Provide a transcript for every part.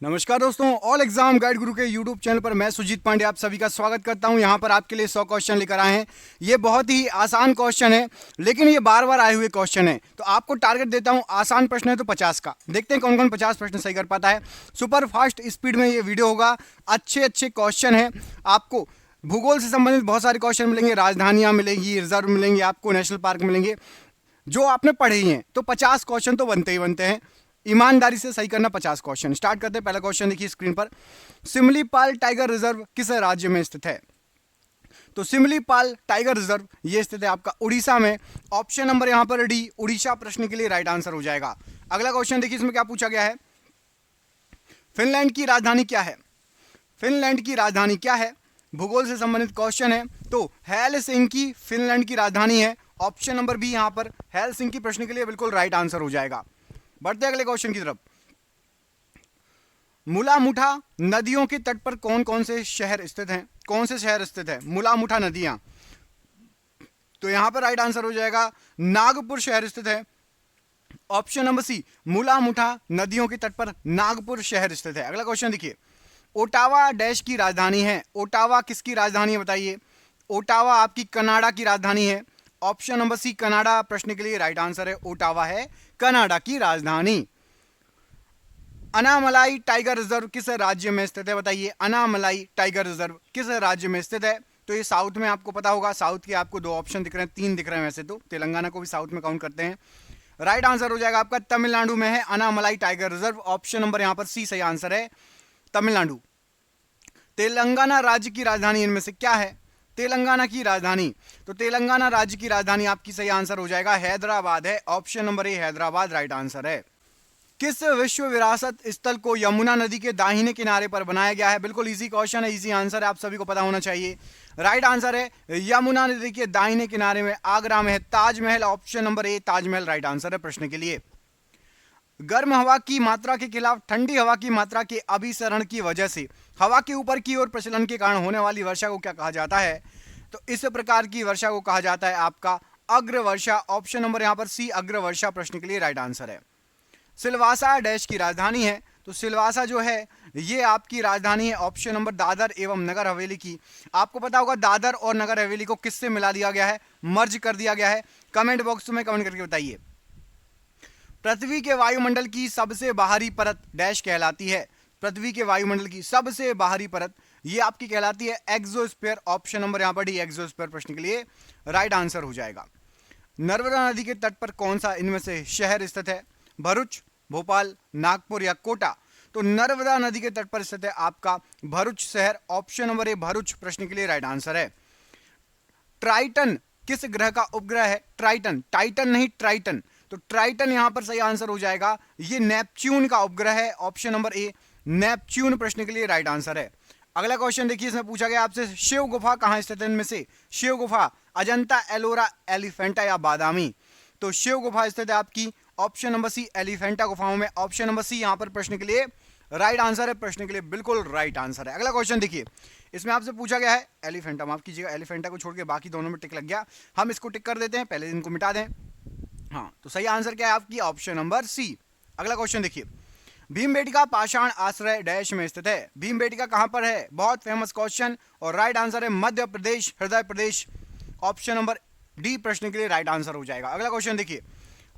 नमस्कार दोस्तों, all exam guide गुरु के यूट्यूब चैनल पर मैं सुजीत पांडे आप सभी का स्वागत करता हूं। यहां पर आपके लिए 100 क्वेश्चन लेकर आए हैं। ये बहुत ही आसान क्वेश्चन है, लेकिन ये बार बार आए हुए क्वेश्चन है, तो आपको टारगेट देता हूं। आसान प्रश्न है तो 50 का। देखते हैं कौन कौन 50 प्रश्न सही कर पाता है। सुपर फास्ट स्पीड में ये वीडियो होगा। अच्छे अच्छे क्वेश्चन है। आपको भूगोल से संबंधित बहुत सारे क्वेश्चन मिलेंगे, राजधानियां मिलेंगी, रिजर्व मिलेंगे, आपको नेशनल पार्क मिलेंगे जो आपने पढ़े ही हैं। तो 50 क्वेश्चन तो बनते ही बनते हैं। ईमानदारी से सही करना 50 क्वेश्चन। स्टार्ट करते हैं। पहला क्वेश्चन देखिए स्क्रीन पर। सिमलीपाल टाइगर रिजर्व किस राज्य में स्थित है? तो सिमलीपाल टाइगर रिजर्व ये स्थित है आपका उड़ीसा में। ऑप्शन नंबर यहां पर डी, उड़ीसा प्रश्न के लिए राइट आंसर हो जाएगा। अगला क्वेश्चन देखिए, इसमें क्या पूछा गया है। फिनलैंड की राजधानी क्या है? फिनलैंड की राजधानी क्या है? भूगोल से संबंधित क्वेश्चन है। तो हेलसिंकी फिनलैंड की राजधानी है। ऑप्शन नंबर बी यहां पर हेलसिंकी प्रश्न के लिए बिल्कुल राइट आंसर हो जाएगा। बढ़ते अगले क्वेश्चन की तरफ। मुला मुठा नदियों के तट पर कौन कौन से शहर स्थित हैं? कौन से शहर स्थित है मुला मुठा नदियां? तो यहां पर राइट आंसर हो जाएगा नागपुर शहर स्थित है। ऑप्शन नंबर सी, मुला मुठा नदियों के तट पर नागपुर शहर स्थित है। अगला क्वेश्चन देखिए। ओटावा डैश की राजधानी है। ओटावा किसकी राजधानी है बताइए? ओटावा आपकी कनाडा की राजधानी है। ऑप्शन नंबर सी कनाडा प्रश्न के लिए राइट आंसर है। ओटावा है कनाडा की राजधानी। अनामलाई टाइगर रिजर्व किस राज्य में स्थित है बताइए? अनामलाई टाइगर रिजर्व किस राज्य में स्थित है? तो ये साउथ में आपको पता होगा। साउथ के आपको दो ऑप्शन दिख रहे हैं, तीन दिख रहे हैं वैसे तो। तेलंगाना को भी साउथ में काउंट करते हैं। राइट आंसर हो जाएगा आपका तमिलनाडु में है Anamalai tiger reserve. Option number यहां पर सी सही आंसर है, तमिलनाडु। तेलंगाना राज्य की राजधानी इनमें से क्या है? तेलंगाना की राजधानी, तो तेलंगाना राज्य की राजधानी आपकी सही आंसर हो जाएगा हैदराबाद है। Option number A Hyderabad right answer है। किस विश्व विरासत स्थल को यमुना नदी के दाहिने किनारे पर बनाया गया है? बिल्कुल इजी क्वेश्चन है, इजी आंसर है, आप सभी को पता होना चाहिए। राइट आंसर है यमुना नदी के दाहिने किनारे में आगरा में है Taj Mahal. Option number A Taj Mahal right answer है प्रश्न के लिए। गर्म हवा की मात्रा के खिलाफ ठंडी हवा की मात्रा के अभिसरण की वजह से हवा के ऊपर की ओर प्रचलन के कारण होने वाली वर्षा को क्या कहा जाता है? तो इस प्रकार की वर्षा को कहा जाता है आपका अग्र वर्षा। ऑप्शन नंबर यहां पर सी अग्र वर्षा प्रश्न के लिए राइट आंसर है। सिलवासा डैश की राजधानी है। तो सिलवासा जो है ये आपकी राजधानी है। ऑप्शन नंबर दादर एवं नगर हवेली की। आपको पता होगा दादर और नगर हवेली को किससे मिला दिया गया है? मर्ज कर दिया गया है। कमेंट बॉक्स में कमेंट करके बताइए। पृथ्वी के वायुमंडल की सबसे बाहरी परत डैश कहलाती है। पृथ्वी के वायुमंडल की सबसे बाहरी परत ये आपकी कहलाती है एक्सोस्फीयर। ऑप्शन नंबर यहां पर डी एक्सोस्फीयर प्रश्न के लिए राइट आंसर हो जाएगा। नर्मदा नदी के तट पर कौन सा इनमें से शहर स्थित है? भरूच, भोपाल, नागपुर या कोटा? तो नर्मदा नदी के तट पर स्थित है आपका भरूच शहर। ऑप्शन नंबर ए भरूच प्रश्न के लिए राइट आंसर है। ट्राइटन किस ग्रह का उपग्रह है? ट्राइटन, टाइटन नहीं ट्राइटन। तो ट्राइटन यहां पर सही आंसर हो जाएगा। ये नेपच्यून का उपग्रह है। ऑप्शन नंबर ए नेपच्यून प्रश्न के लिए राइट आंसर है। अगला क्वेश्चन देखिए, इसमें पूछा गया आपसे शिव गुफा कहां स्थित है इनमें से? शिव गुफा अजंता, एलोरा, एलिफेंटा या बादामी? तो शिव गुफा स्थित है आपकी ऑप्शन नंबर सी एलिफेंटा गुफाओं में। ऑप्शन नंबर सी यहां पर प्रश्न के लिए राइट आंसर है। प्रश्न के लिए बिल्कुल राइट आंसर है। अगला क्वेश्चन देखिए, इसमें आपसे पूछा गया है एलिफेंटा, माफ कीजिएगा एलिफेंटा को छोड़ के बाकी दोनों में टिक लग गया। हम इसको टिक कर देते हैं, पहले इनको मिटा दें। हाँ, तो सही आंसर क्या है आपकी? Option number C. अगला क्वेश्चन देखिए, भीमबेटका पाषाण आश्रय डैश में स्थित है। भीमबेटका कहां पर है? बहुत फेमस क्वेश्चन और राइट आंसर है मध्य प्रदेश, हृदय प्रदेश। ऑप्शन नंबर डी प्रश्न के लिए राइट आंसर हो जाएगा। अगला क्वेश्चन देखिए,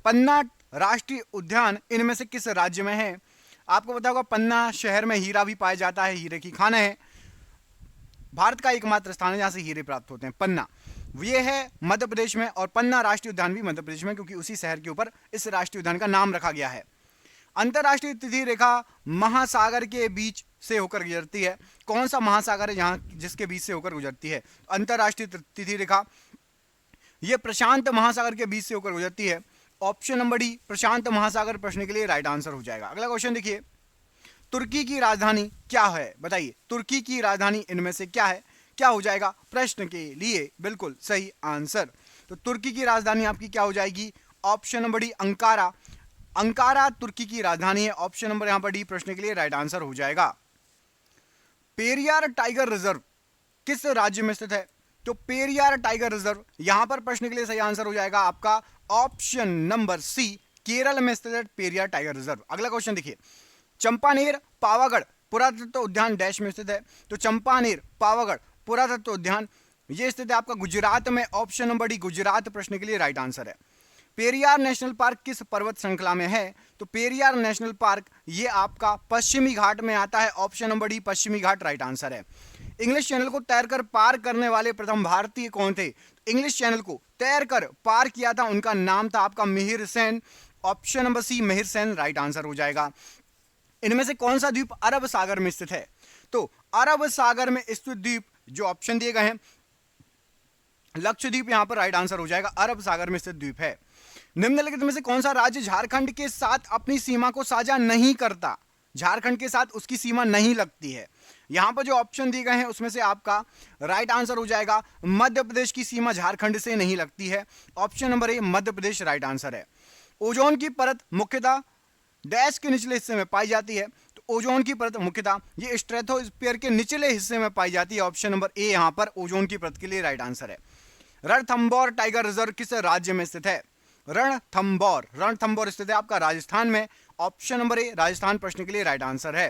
पन्ना राष्ट्रीय उद्यान इनमें से किस राज्य में है? आपको पता होगा पन्ना शहर में हीरा भी पाया जाता है, हीरे की खान है। भारत का एकमात्र स्थान है जहां से हीरे प्राप्त होते हैं, पन्ना। ये है मध्य प्रदेश में, और पन्ना राष्ट्रीय उद्यान भी मध्य प्रदेश में, क्योंकि उसी शहर के ऊपर इस राष्ट्रीय उद्यान का नाम रखा गया है। अंतरराष्ट्रीय तिथि रेखा महासागर के बीच से होकर गुजरती है। कौन सा महासागर है जहां जिसके बीच से होकर गुजरती है? अंतरराष्ट्रीय तिथि रेखा ये प्रशांत महासागर के बीच से होकर गुजरती है। ऑप्शन नंबर डी प्रशांत महासागर प्रश्न के लिए राइट आंसर हो जाएगा। अगला क्वेश्चन देखिए, तुर्की की राजधानी क्या है बताइए? तुर्की की राजधानी इनमें से क्या है? क्या हो जाएगा प्रश्न के लिए बिल्कुल सही आंसर। तो तुर्की की राजधानी आपकी क्या हो जाएगी? Option number D Ankara. Ankara तुर्की की राजधानी है। ऑप्शन नंबर यहां पर डी प्रश्न के लिए राइट आंसर हो जाएगा। पेरियार टाइगर रिजर्व किस राज्य में स्थित है? तो पेरियार टाइगर रिजर्व यहां पर प्रश्न के लिए सही आंसर हो जाएगा आपका ऑप्शन नंबर सी केरल में स्थित है पेरियार टाइगर रिजर्व। अगला क्वेश्चन देखिए, चंपानेर पावागढ़ पुरातत्व उद्यान डैश में स्थित है? तो चंपानेर पावागढ़ पुरातत्व उद्यान ये स्थित है आपका गुजरात में, ऑप्शन नंबर डी गुजरात प्रश्न के लिए राइट आंसर है। पेरियार नेशनल पार्क किस पर्वत श्रृंखला में है? तो पेरियार नेशनल पार्क ये आपका पश्चिमी घाट में आता है, ऑप्शन नंबर डी पश्चिमी घाट राइट आंसर है। इंग्लिश चैनल को तैरकर पार करने वाले प्रथम भारतीय कौन थे? इंग्लिश चैनल को तैरकर पार किया था, उनका नाम था आपका Mihir Sen, option number C Mihir Sen right answer हो जाएगा। इनमें से कौन सा द्वीप अरब सागर में स्थित है? तो अरब सागर में स्थित द्वीप जो ऑप्शन दिए गए हैं लक्षद्वीप, यहां पर राइट आंसर हो जाएगा, अरब सागर में स्थित द्वीप है। निम्नलिखित में से कौन सा राज्य झारखंड के साथ अपनी सीमा को साझा नहीं करता? झारखंड के साथ उसकी सीमा नहीं लगती है। यहां पर जो ऑप्शन दिए गए हैं उसमें से आपका राइट आंसर हो जाएगा मध्य प्रदेश की सीमा झारखंड से नहीं लगती है, option number A Madhya Pradesh right answer है। ओजोन की परत मुख्यतः डैश के निचले हिस्से में पाई जाती है? तो ओजोन की परत मुख्यतः ये स्ट्रेटोस्फीयर के निचले हिस्से में पाई जाती है, ऑप्शन नंबर ए यहां पर ओजोन की परत के लिए राइट आंसर है। रणथंभौर टाइगर रिजर्व किस राज्य में स्थित है? रणथंभौर स्थित है आपका राजस्थान में, ऑप्शन नंबर ए राजस्थान प्रश्न के लिए राइट आंसर है।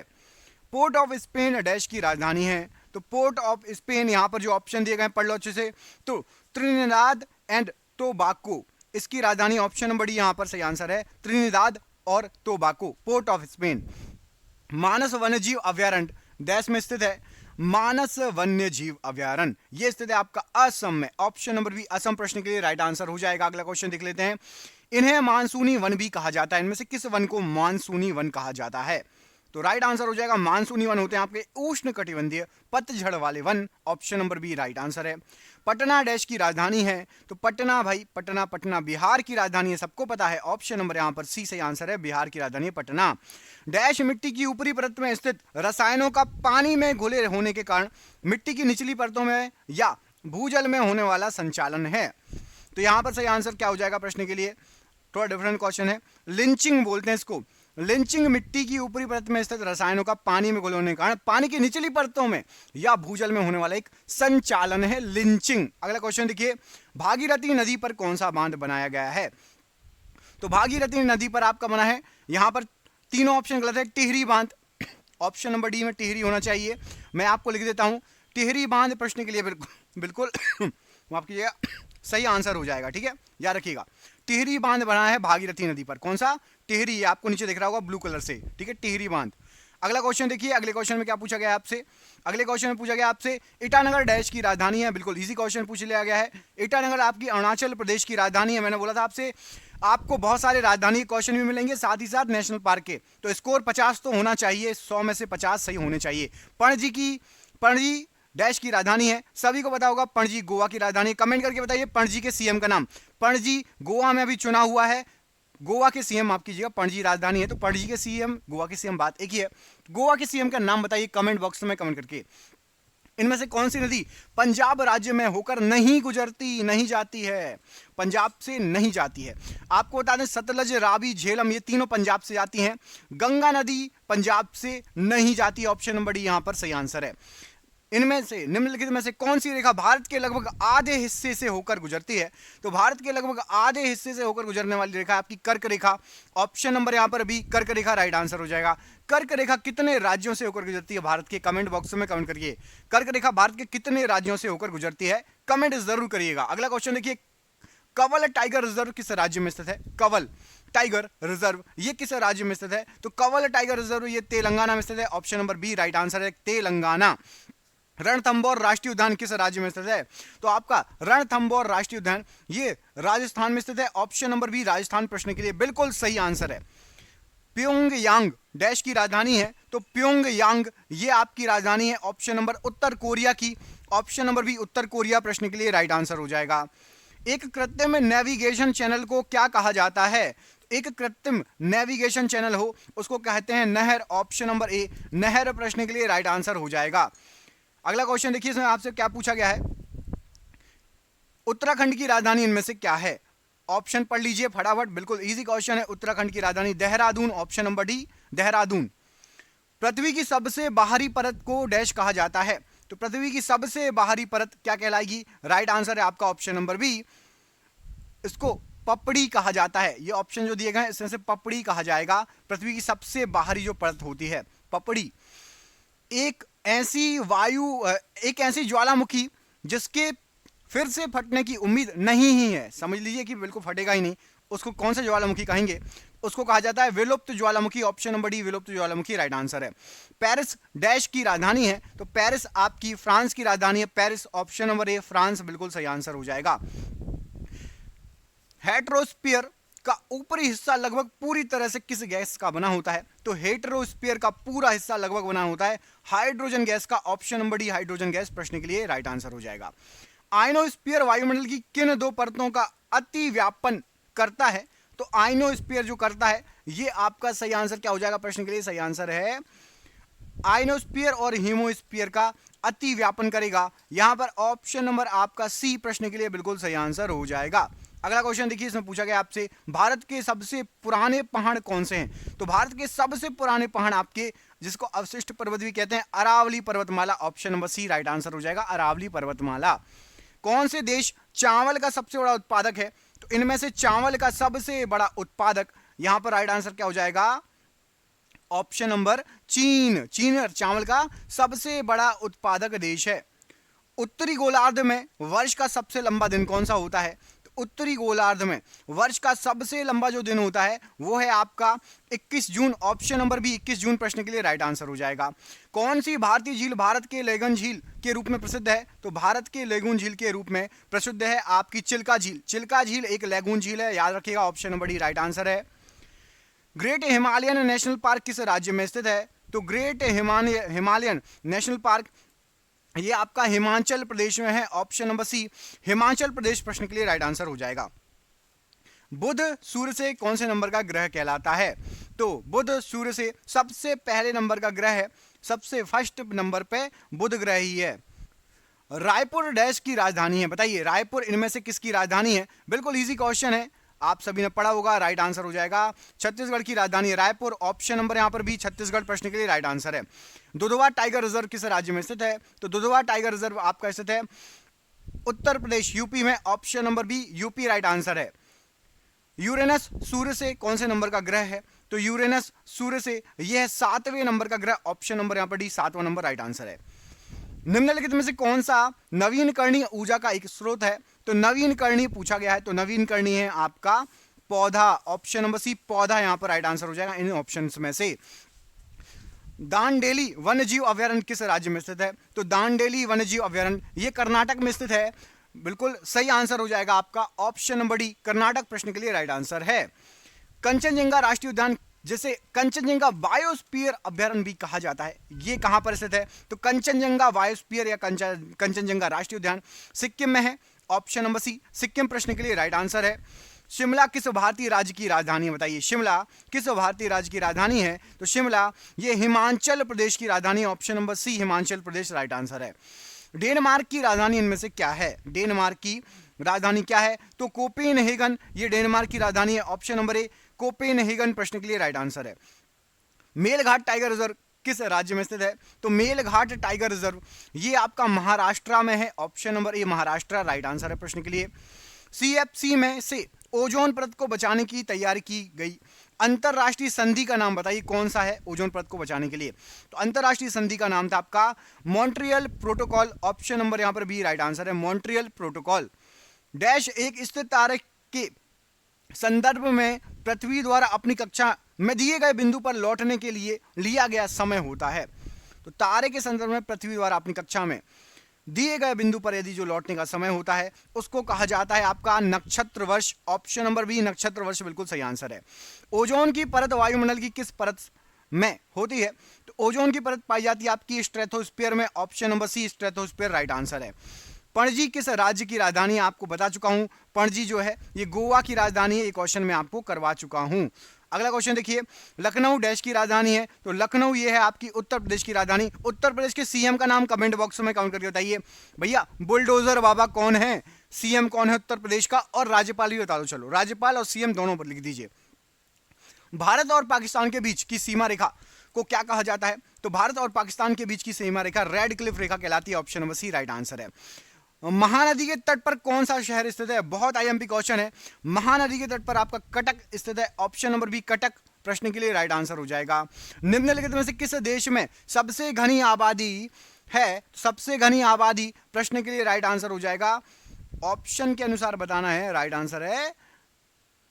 पोर्ट ऑफ स्पेन डैश की राजधानी है? तो पोर्ट ऑफ स्पेन यहां पर जो ऑप्शन दिए गए पढ़ लो अच्छे से, तो त्रिनिदाद एंड टोबाको इसकी राजधानी, ऑप्शन नंबर डी यहां पर सही आंसर है, त्रिनिदाद और टोबाको पोर्ट ऑफ स्पेन। मानस वन्यजीव अभ्यारण्य डैश में स्थित है? मानस वन्य जीव अभ्यारण्य ये स्थित है आपका असम में, ऑप्शन नंबर बी असम प्रश्न के लिए राइट आंसर हो जाएगा। अगला क्वेश्चन देख लेते हैं। इन्हें मानसूनी वन भी कहा जाता है, इनमें से किस वन को मानसूनी वन कहा जाता है? तो राइट आंसर हो जाएगा मानसूनी वन होते हैं आपके उष्ण कटिबंधीय पतझड़ वाले वन, option number B right answer है। पटना डैश की राजधानी है? तो पटना भाई पटना बिहार की राजधानी है, सबको पता है, ऑप्शन नंबर यहां पर सी सही आंसर है, बिहार की राजधानी है पटना। डैश मिट्टी की ऊपरी परत में स्थित रसायनों का पानी में घुले होने के कारण मिट्टी की निचली परतों में या भूजल में होने वाला संचालन है? तो यहां पर सही आंसर क्या हो जाएगा प्रश्न के लिए? थोड़ा डिफरेंट क्वेश्चन है, लिंचिंग बोलते हैं इसको। लिंचिंग मिट्टी की ऊपरी परत में स्थित रसायनों का पानी में घुलने के कारण पानी की निचली परतों में या भूजल में होने वाला एक संचालन है लिंचिंग। अगला क्वेश्चन देखिए, भागीरथी नदी पर कौन सा बांध बनाया गया है? तो भागीरथी नदी पर आपका बना है, यहां पर तीनों ऑप्शन गलत है, टिहरी बांध, ऑप्शन नंबर डी में टिहरी होना चाहिए, मैं आपको लिख देता हूं टिहरी बांध प्रश्न के लिए बिल्कुल माफ कीजिएगा सही आंसर हो जाएगा, ठीक है, याद रखिएगा। टिहरी बांध बना है भागीरथी नदी पर, कौन सा? टिहरी, आपको नीचे दिख रहा होगा ब्लू कलर से, ठीक है, टिहरी बांध। अगला क्वेश्चन देखिए, अगले क्वेश्चन में क्या पूछा गया है आपसे? अगले क्वेश्चन में पूछा गया आपसे ईटानगर डैश की राजधानी है, बिल्कुल इजी क्वेश्चन पूछ लिया गया है। ईटानगर आपकी अरुणाचल प्रदेश की राजधानी है, मैंने बोला था आपसे आपको बहुत सारे राजधानी क्वेश्चन भी मिलेंगे, साथ ही साथ नेशनल पार्क के, तो स्कोर 50 तो होना चाहिए, 100 में से 50 सही होने चाहिए। पणजी डैश की राजधानी है, सभी को पता होगा पणजी गोवा की राजधानी है, कमेंट करके बताइए पणजी के सीएम का नाम। पणजी गोवा में अभी चुना हुआ है, गोवा के सीएम माफ कीजिएगा, पणजी राजधानी है, तो पणजी के सीएम गोवा के सीएम बात एक ही है। गोवा के सीएम का नाम बताइए कमेंट बॉक्स में कमेंट करके। इनमें से कौन सी नदी पंजाब राज्य में होकर नहीं जाती है? पंजाब से नहीं जाती है। आपको बता दें सतलज, रावी, झेलम ये तीनों पंजाब से जाती हैं, गंगा नदी पंजाब से नहीं जाती, ऑप्शन नंबर डी यहां पर सही आंसर है। इनमें से निम्नलिखित में से कौन सी रेखा भारत के लगभग आधे हिस्से से होकर गुजरती है? तो भारत के लगभग आधे हिस्से से होकर गुजरने वाली रेखा आपकी कर्क रेखा, ऑप्शन नंबर यहां पर बी कर्क रेखा राइट आंसर हो जाएगा। कर्क रेखा कितने राज्यों से होकर गुजरती है भारत के? कमेंट बॉक्स में कमेंट करिए, कर्क रेखा भारत के कितने राज्यों से होकर गुजरती है, कमेंट जरूर करिएगा। अगला क्वेश्चन देखिए, कंवल टाइगर रिजर्व किस राज्य में स्थित है? कंवल टाइगर रिजर्व ये किस राज्य में स्थित है? तो कंवल टाइगर रिजर्व ये तेलंगाना में स्थित है, option number B right answer है, तेलंगाना। रणथंभौर राष्ट्रीय उद्यान किस राज्य में स्थित है? तो आपका रणथंभौर राष्ट्रीय उद्यान ये राजस्थान में स्थित है, ऑप्शन नंबर बी राजस्थान प्रश्न के लिए बिल्कुल सही आंसर है। प्योंगयांग डैश की राजधानी है? तो प्योंगयांग ये आपकी राजधानी है, ऑप्शन नंबर उत्तर कोरिया की, ऑप्शन नंबर बी उत्तर कोरिया प्रश्न के लिए राइट आंसर हो जाएगा। एक कृत्रिम नेविगेशन चैनल को क्या कहा जाता है? एक कृत्रिम नेविगेशन चैनल हो उसको कहते हैं नहर, ऑप्शन नंबर ए नहर प्रश्न के लिए राइट आंसर हो जाएगा। अगला क्वेश्चन देखिए, इसमें आपसे क्या पूछा गया है, उत्तराखंड की राजधानी इनमें से क्या है? ऑप्शन पढ़ लीजिए फटाफट, बिल्कुल इजी क्वेश्चन है। उत्तराखंड की राजधानी Dehradun, option number D Dehradun. पृथ्वी की सबसे बाहरी परत को डैश कहा जाता है? तो पृथ्वी की सबसे बाहरी परत क्या कहलाएगी? राइट आंसर है आपका ऑप्शन नंबर बी, इसको पपड़ी कहा जाता है। ये ऑप्शन जो दिए गए हैं इसमें से पपड़ी कहा जाएगा। पृथ्वी की सबसे बाहरी जो परत होती है पपड़ी। एक ऐसी ज्वालामुखी जिसके फिर से फटने की उम्मीद नहीं ही है, समझ लीजिए कि बिल्कुल फटेगा ही नहीं, उसको कौन सा ज्वालामुखी कहेंगे? उसको कहा जाता है विलुप्त ज्वालामुखी। ऑप्शन नंबर डी विलुप्त ज्वालामुखी राइट आंसर है। पेरिस डैश की राजधानी है, तो पेरिस आपकी फ्रांस की राजधानी है। Paris option number A France बिल्कुल सही आंसर हो जाएगा। हेट्रोस्फीयर का ऊपरी हिस्सा लगभग पूरी तरह से किस गैस का बना होता है? तो हेट्रोस्फीयर का पूरा हिस्सा लगभग बना होता है हाइड्रोजन गैस का। Option number D hydrogen gas प्रश्न के लिए राइट आंसर हो जाएगा। आयनोस्फीयर वायुमंडल की किन दो परतों का अति व्यापन करता है? तो आयनोस्फीयर जो करता है, ये आपका सही आंसर क्या हो जाएगा प्रश्न के लिए? सही आंसर है आयनोस्फीयर और हीमोस्फीयर का अति व्यापन करेगा। यहां पर ऑप्शन नंबर आपका सी प्रश्न के लिए बिल्कुल सही आंसर हो जाएगा। अगला क्वेश्चन देखिए, इसमें पूछा गया आपसे भारत के सबसे पुराने पहाड़ कौन से हैं? तो भारत के सबसे पुराने पहाड़ आपके, जिसको अवशिष्ट पर्वत भी कहते हैं, अरावली पर्वतमाला। Option number C right answer हो जाएगा, अरावली पर्वतमाला। कौन से देश चावल का सबसे बड़ा उत्पादक है? तो इनमें से चावल का सबसे बड़ा उत्पादक, यहां पर राइट आंसर क्या हो जाएगा? ऑप्शन नंबर चीन। चीन चावल का सबसे बड़ा उत्पादक देश है। उत्तरी गोलार्ध में वर्ष का सबसे लंबा दिन कौन सा होता है? उत्तरी गोलार्ध में वर्ष का सबसे लंबा जो दिन होता है वो है आपका 21 जून। ऑप्शन नंबर बी 21 जून प्रश्न के लिए राइट आंसर हो जाएगा। कौन सी भारतीय झील भारत के लेगन झील के रूप में प्रसिद्ध है? तो भारत के लेगून झील के रूप में प्रसिद्ध है आपकी चिल्का झील। चिल्का झील एक लेगून झील है, याद रखिएगा। Option number D right answer है। ग्रेट हिमालयन नेशनल पार्क किस राज्य में स्थित है? तो ग्रेट हिमालयन नेशनल पार्क ये आपका हिमाचल प्रदेश में है। ऑप्शन नंबर सी हिमाचल प्रदेश प्रश्न के लिए राइट आंसर हो जाएगा। बुध सूर्य से कौन से नंबर का ग्रह कहलाता है? तो बुध सूर्य से सबसे पहले नंबर का ग्रह है, सबसे फर्स्ट नंबर पे बुध ग्रह ही है। रायपुर डैश की राजधानी है, बताइए रायपुर इनमें से किसकी राजधानी है? बिल्कुल इजी क्वेश्चन है, आप सभी ने पढ़ा होगा, राइट आंसर हो जाएगा छत्तीसगढ़ की राजधानी है रायपुर। ऑप्शन नंबर यहां पर भी छत्तीसगढ़ प्रश्न के लिए राइट आंसर है। दुधवा टाइगर रिजर्व किस राज्य में स्थित है? तो दुधवा टाइगर रिजर्व आपका स्थित है उत्तर प्रदेश यूपी में। Option number B UP right answer है। यूरेनस सूर्य से कौन से नंबर का ग्रह है? तो यूरेनस सूर्य से यह 7वें नंबर का ग्रह। ऑप्शन नंबर यहां पर डी 7वां नंबर राइट आंसर है। निम्नलिखित में से कौन सा नवीनकरणीय ऊर्जा का एक स्रोत है? तो नवीनकरणीय पूछा गया है, तो नवीनकरणीय है आपका पौधा। ऑप्शन नंबर सी पौधा यहां पर राइट आंसर हो जाएगा इन ऑप्शंस में से। दांडेली वन्यजीव अभयारण्य किस राज्य में स्थित है? तो दांडेली वन्यजीव अभयारण्य ये कर्नाटक में स्थित है। बिल्कुल सही आंसर हो जाएगा आपका ऑप्शन नंबर डी कर्नाटक प्रश्न के लिए राइट आंसर है। कंचनजंगा राष्ट्रीय उद्यान जिसे कंचनजंगा बायोस्फीयर अभयारण्य भी कहा जाता है, ये कहां पर स्थित है? तो कंचनजंगा बायोस्फीयर या कंचनजंगा राष्ट्रीय उद्यान सिक्किम में है। ऑप्शन नंबर सी सिक्किम प्रश्न के लिए राइट आंसर है। शिमला किस भारतीय राज्य की राजधानी है? बताइए शिमला किस भारतीय राज्य की राजधानी है? तो शिमला ये हिमाचल प्रदेश की राजधानी है। ऑप्शन नंबर सी हिमाचल प्रदेश राइट आंसर है। डेनमार्क की राजधानी इनमें से क्या है? डेनमार्क की राजधानी क्या है? तो कोपेनहेगन ये डेनमार्क की राजधानी है। ऑप्शन नंबर ए कोपेनहेगन प्रश्न के लिए राइट आंसर है। मेलघाट टाइगर रिजर्व किस राज्य में स्थित है? तो मेलघाट टाइगर रिजर्व ये आपका महाराष्ट्र में है। Option number A Maharashtra right answer है प्रश्न के लिए। सीएफसी में से ओजोन परत को बचाने की तैयारी की गई अंतरराष्ट्रीय संधि का नाम बताइए कौन सा है ओजोन परत को बचाने के लिए? तो अंतरराष्ट्रीय संधि का नाम था आपका मॉन्ट्रियल प्रोटोकॉल। ऑप्शन नंबर यहां पर भी राइट आंसर है मॉन्ट्रियल प्रोटोकॉल। डैश एक स्थिर तारे के संदर्भ में पृथ्वी द्वारा अपनी कक्षा में दिए गए बिंदु पर लौटने के लिए लिया गया समय होता है। तो तारे के संदर्भ में पृथ्वी द्वारा अपनी कक्षा में दिए गए बिंदु पर यदि जो लौटने का समय होता है उसको कहा जाता है आपका नक्षत्र वर्ष। ऑप्शन नंबर बी नक्षत्र वर्ष बिल्कुल सही आंसर है। ओजोन की परत वायुमंडल की किस परत में होती है? तो ओजोन की परत पाई जाती है आपकी स्ट्रेटोस्फीयर में। Option number C stratosphere right answer है। पणजी किस राज्य की राजधानी है? आपको बता चुका हूं, पणजी जो है ये गोवा की राजधानी है। ये क्वेश्चन मैं आपको करवा चुका हूं। अगला क्वेश्चन देखिए, लखनऊ डैश की राजधानी है? तो लखनऊ ये है आपकी उत्तर प्रदेश की राजधानी। उत्तर प्रदेश के सीएम का नाम कमेंट बॉक्स में कमेंट करके बताइए भैया बुलडोजर बाबा कौन है, सीएम कौन है उत्तर प्रदेश का, और राज्यपाल भी बता दो। चलो राज्यपाल और सीएम दोनों पर लिख दीजिए। भारत और पाकिस्तान के बीच की सीमा रेखा को क्या कहा जाता है? तो भारत और पाकिस्तान के बीच की सीमा रेखा रेड क्लिफ रेखा कहलाती है। Option number C right answer है। महानदी के तट पर कौन सा शहर स्थित है? बहुत आईएमपी क्वेश्चन है। महानदी के तट पर आपका कटक स्थित है। ऑप्शन नंबर बी कटक प्रश्न के लिए राइट आंसर हो जाएगा। निम्नलिखित में से किस देश में सबसे घनी आबादी है? सबसे घनी आबादी प्रश्न के लिए राइट आंसर हो जाएगा। ऑप्शन के अनुसार बताना है, राइट आंसर है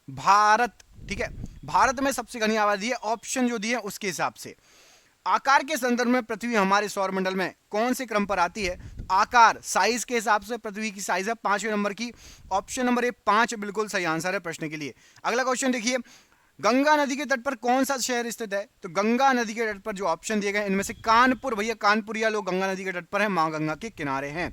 भारत। ठीक है, भारत में सबसे घनी आबादी है, ऑप्शन जो दिए उसके हिसाब से। आकार के संदर्भ में पृथ्वी हमारे सौरमंडल में कौन से क्रम पर आती है? आकार, साइज के हिसाब से पृथ्वी की साइज है 5वें नंबर की। ऑप्शन नंबर ए 5 बिल्कुल सही आंसर है प्रश्न के लिए। अगला क्वेश्चन देखिए, गंगा नदी के तट पर कौन सा शहर स्थित है? तो गंगा नदी के तट पर जो ऑप्शन दिए गए इनमें से कानपुर, भैया कानपुरिया लोग गंगा नदी के तट पर है, मां गंगा के किनारे हैं।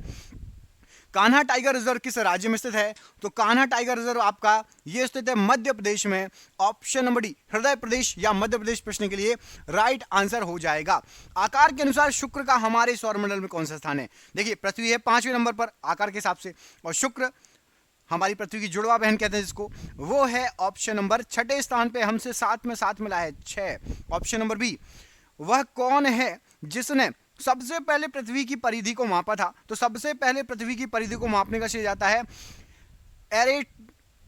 कान्हा टाइगर रिजर्व किस राज्य में स्थित है? तो कान्हा टाइगर रिजर्व आपका ये स्थित है मध्य प्रदेश में। ऑप्शन नंबर डी हृदय प्रदेश या मध्य प्रदेश प्रश्न के लिए राइट आंसर हो जाएगा। आकार के अनुसार शुक्र का हमारे सौरमंडल में कौन सा स्थान है? देखिए पृथ्वी है 5वें नंबर पर आकार के हिसाब से, और शुक्र हमारी पृथ्वी की जुड़वा बहन कहते हैं जिसको, वो है ऑप्शन नंबर 6ठे स्थान पे, हमसे साथ में साथ मिला है 6। ऑप्शन नंबर बी, वह कौन है जिसने सबसे पहले पृथ्वी की परिधि को मापा था? तो सबसे पहले पृथ्वी की परिधि को मापने का श्रेय जाता है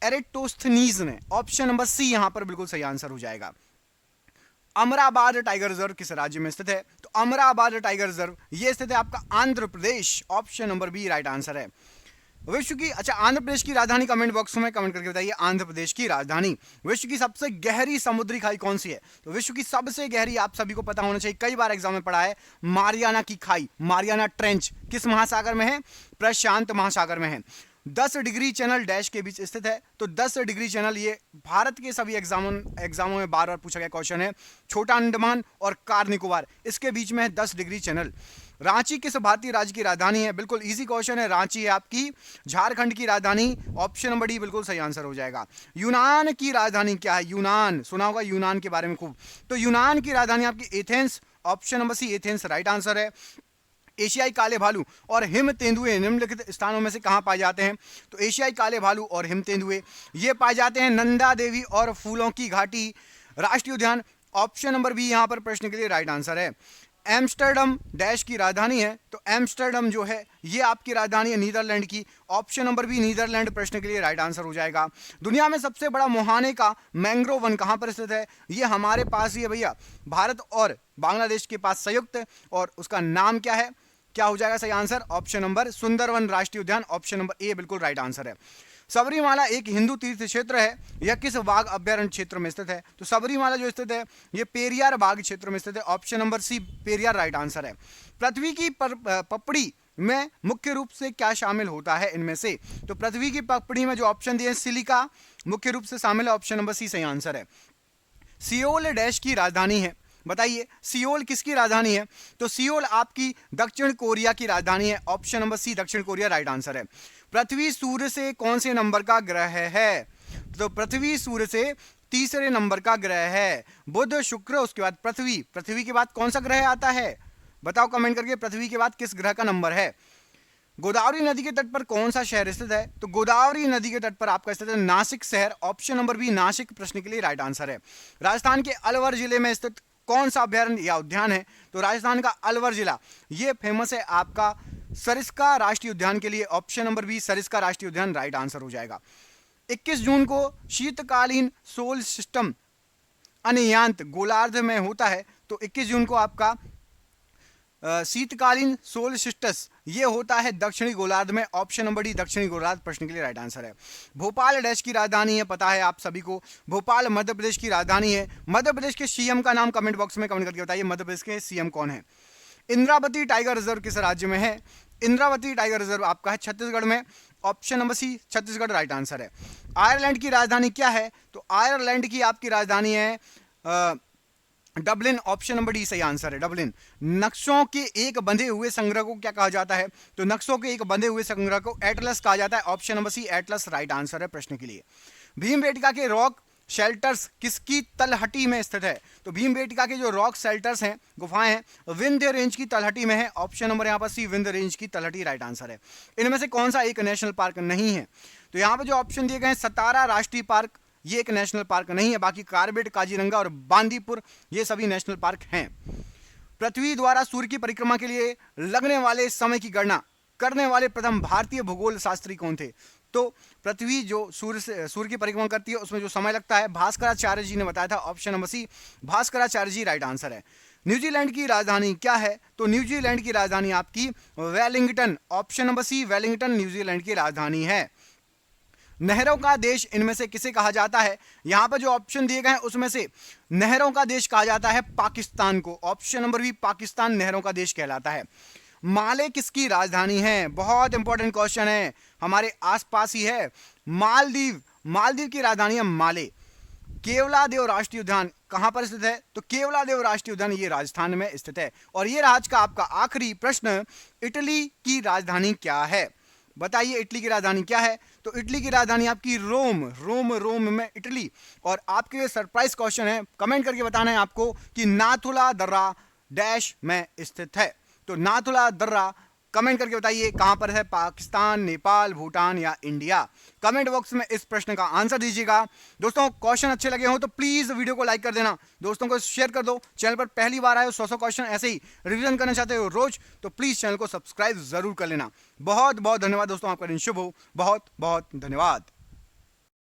एरेटोस्थनीज ने। ऑप्शन नंबर सी यहां पर बिल्कुल सही आंसर हो जाएगा। अमराबाद टाइगर रिजर्व किस राज्य में स्थित है? तो अमराबाद टाइगर रिजर्व ये स्थित है आपका Andhra Pradesh. Option number B right answer है। विश्व की, अच्छा आंध्र प्रदेश की राजधानी कमेंट बॉक्स में कमेंट करके बताइए। आंध्र प्रदेश की राजधानी। विश्व की सबसे गहरी समुद्री खाई कौन सी है? तो विश्व की सबसे गहरी आप सभी को पता होना चाहिए, कई बार एग्जाम में पढ़ा है, मारियाना की खाई, मारियाना ट्रेंच किस महासागर में है? प्रशांत महासागर में है। 10 डिग्री चैनल डैश के बीच स्थित है। तो 10 डिग्री चैनल ये भारत के सभी एग्जामों में बार बार पूछा गया क्वेश्चन है। छोटा अंडमान और कार निकोबार इसके बीच में है 10 डिग्री चैनल। रांची किस भारतीय राज्य की राजधानी है? बिल्कुल इजी क्वेश्चन है, रांची है आपकी झारखंड की राजधानी। ऑप्शन नंबर डी बिल्कुल सही आंसर हो जाएगा। यूनान की राजधानी क्या है? यूनान सुना होगा यूनान के बारे में खूब। तो यूनान की राजधानी आपकी Athens. Option number C Athens right answer है। एशियाई काले भालू और हिम तेंदुए निम्नलिखित स्थानों में से कहां पाए जाते हैं? तो एशियाई काले भालू और हिम तेंदुए ये पाए जाते हैं नंदा देवी और फूलों की घाटी राष्ट्रीय उद्यान। ऑप्शन नंबर बी यहां पर प्रश्न के लिए राइट आंसर है। एम्स्टर्डम डैश की राजधानी है। तो एम्स्टर्डम जो है ये आपकी राजधानी है नीदरलैंड की। ऑप्शन नंबर बी नीदरलैंड प्रश्न के लिए राइट आंसर हो जाएगा। दुनिया में सबसे बड़ा मुहाने का मैंग्रोव वन कहां पर स्थित है? ये हमारे पास ही है भैया, भारत और बांग्लादेश के पास संयुक्त, और उसका नाम क्या है? क्या हो जाएगा सही आंसर? ऑप्शन नंबर सुंदरवन राष्ट्रीय उद्यान। ऑप्शन नंबर ए बिल्कुल राइट आंसर है। सबरीमाला एक हिंदू तीर्थ क्षेत्र है, यह किस बाघ अभ्यारण्य क्षेत्र में स्थित है? तो सबरीमाला जो स्थित है ये पेरियार बाघ क्षेत्र में स्थित है। Option number C Periyar right answer है। पृथ्वी की पपड़ी में मुख्य रूप से क्या शामिल होता है इनमें से? तो पृथ्वी की पपड़ी में जो ऑप्शन दिए सिलिका मुख्य रूप से शामिल है। ऑप्शन नंबर सी सही आंसर है। सियोल डैश की राजधानी है, बताइए सियोल किसकी राजधानी है? तो सियोल आपकी दक्षिण कोरिया की राजधानी है। ऑप्शन नंबर सी दक्षिण कोरिया राइट आंसर है। पृथ्वी सूर्य से कौन से नंबर का ग्रह है? तो पृथ्वी सूर्य से तीसरे नंबर का ग्रह है। बुध शुक्र उसके बाद पृथ्वी, पृथ्वी के बाद कौन सा ग्रह आता है? बताओ कमेंट करके, पृथ्वी के बाद किस ग्रह का नंबर है? गोदावरी नदी के तट पर कौन सा शहर स्थित है? तो गोदावरी नदी के तट पर आपका स्थित है नासिक शहर। ऑप्शन नंबर बी नासिक प्रश्न के लिए राइट आंसर है। राजस्थान के अलवर जिले में स्थित कौन सा अभ्यारण्य या उद्यान है? तो राजस्थान का अलवर जिला ये फेमस है आपका सरिस्का राष्ट्रीय उद्यान के लिए। ऑप्शन नंबर बी सरिस्का राष्ट्रीय उद्यान राइट आंसर हो जाएगा। 21 जून को शीतकालीन सोल सिस्टम अनियांत गोलार्ध में होता है। तो 21 जून को आपका शीतकालीन सोलस्टिस ये होता है दक्षिणी गोलार्ध में। ऑप्शन नंबर डी दक्षिणी गोलार्ध प्रश्न के लिए राइट आंसर है। भोपाल देश की राजधानी है, पता है आप सभी को, भोपाल मध्य प्रदेश की राजधानी है। मध्य प्रदेश के सीएम का नाम कमेंट बॉक्स में कमेंट करके बताइए, मध्य प्रदेश के सीएम कौन है? इंद्रावती टाइगर रिजर्व किस राज्य में है? इंद्रावती टाइगर रिजर्व आपका है छत्तीसगढ़ में। Option number C Chhattisgarh right answer है। आयरलैंड की राजधानी क्या है? तो आयरलैंड की आपकी राजधानी है डबलिन। ऑप्शन नंबर डी सही आंसर है डबलिन। नक्शों के एक बंधे हुए संग्रह को क्या कहा जाता है? तो नक्शों के एक बंधे हुए संग्रह को एटलस कहा जाता है। Option number C atlas right answer है प्रश्न के लिए। भीमबेटका के रॉक शेल्टर्स किसकी तलहटी में स्थित है? तो भीमबेटका के जो रॉक शेल्टर्स हैं, गुफाएं हैं, विंध्य रेंज की तलहटी में है। ऑप्शन नंबर यहाँ पर सी विंध्य रेंज की तलहटी राइट आंसर है। इनमें से कौन सा एक नेशनल पार्क नहीं है? तो यहाँ पे जो ऑप्शन दिए गए हैं सतारा राष्ट्रीय पार्क ये एक नेशनल पार्क नहीं है, बाकी कार्बेट, काजीरंगा और बांदीपुर ये सभी नेशनल पार्क हैं। पृथ्वी द्वारा सूर्य की परिक्रमा के लिए लगने वाले समय की गणना करने वाले प्रथम भारतीय भूगोल शास्त्री कौन थे? तो पृथ्वी जो सूर्य की परिक्रमा करती है उसमें जो समय लगता है, भास्कराचार्य जी ने बताया था। Option number C, Bhaskaracharya ji right answer है। न्यूजीलैंड की राजधानी क्या है? तो न्यूजीलैंड की राजधानी आपकी Wellington, option number C Wellington New Zealand की राजधानी है। नहरों का देश इनमें से किसे कहा जाता है? यहां पर जो ऑप्शन दिए गए हैं उसमें से नहरों का देश कहा जाता है पाकिस्तान को। ऑप्शन नंबर बी, पाकिस्तान नहरों का देश कहलाता है। माले किसकी राजधानी है? बहुत इंपॉर्टेंट क्वेश्चन है, हमारे आसपास ही है। मालदीव, मालदीव की राजधानी है माले। केवलादेव राष्ट्रीय उद्यान कहां पर स्थित है? तो केवलादेव राष्ट्रीय उद्यान ये राजस्थान में स्थित है। और ये आज का आपका आखिरी प्रश्न, इटली की राजधानी क्या है? बताइए इटली की राजधानी क्या है? तो इटली की राजधानी आपकी रोम, रोम में इटली। और आपके लिए सरप्राइज क्वेश्चन है, कमेंट करके बताना है आपको कि नाथुला दर्रा डैश में स्थित है। तो नाथुला दर्रा कमेंट करके बताइए कहां पर है, पाकिस्तान, नेपाल, भूटान या इंडिया? कमेंट बॉक्स में इस प्रश्न का आंसर दीजिएगा। दोस्तों क्वेश्चन अच्छे लगे हो तो प्लीज वीडियो को लाइक कर देना, दोस्तों को शेयर कर दो। चैनल पर पहली बार आए हो, 100 क्वेश्चन ऐसे ही रिवीजन करना चाहते हो रोज, तो प्लीज चैनल को सब्सक्राइब जरूर कर लेना। बहुत बहुत धन्यवाद दोस्तों, आपका दिन शुभ हो। बहुत बहुत धन्यवाद।